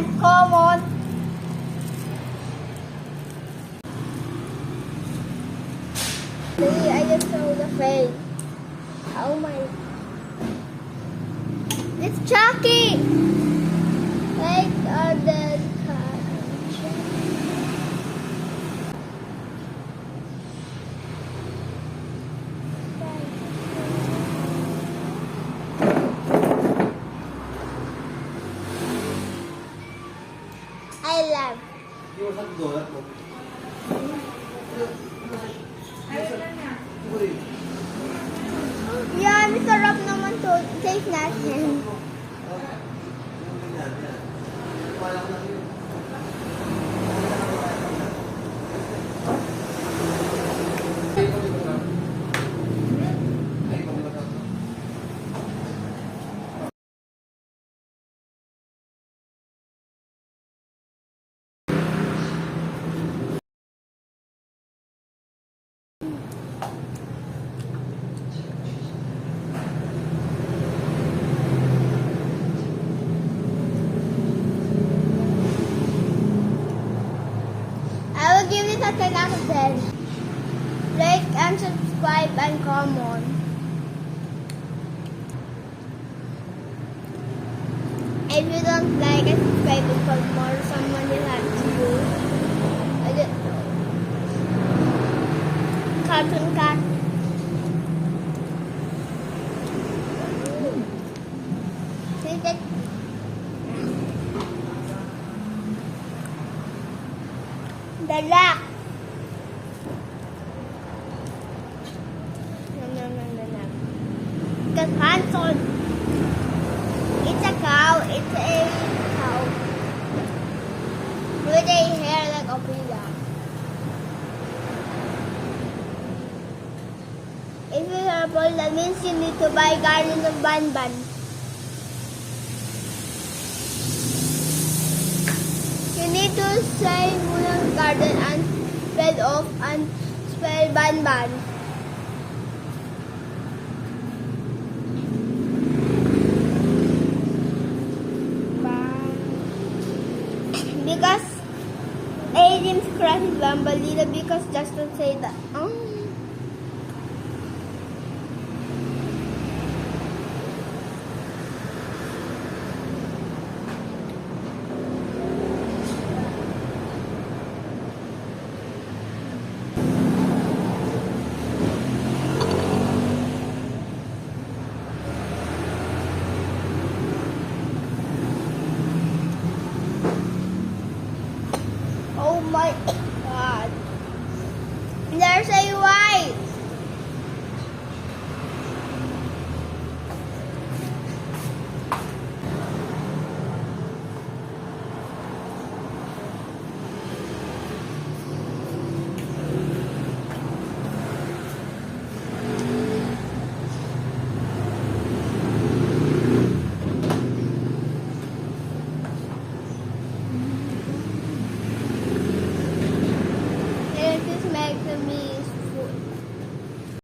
and common. See, I just saw the face. Oh my. It's Chucky! Like the I love. Yan, sarap naman to. Taste natin. I will give it a 10 out of 10. Like and subscribe and comment. If you don't like and subscribe for more, someone will have to do. I don't know. Cartoon cat. See that? The rock. No. Because handsome. It's a cow. It's a cow. With a hair like a pilla. If you are bold, that means you need to buy garden of banban. You need to say Munang garden and spell off and spell banban. Because Adam's crush is Bambalina because just to say that. Oh my God. There's a white.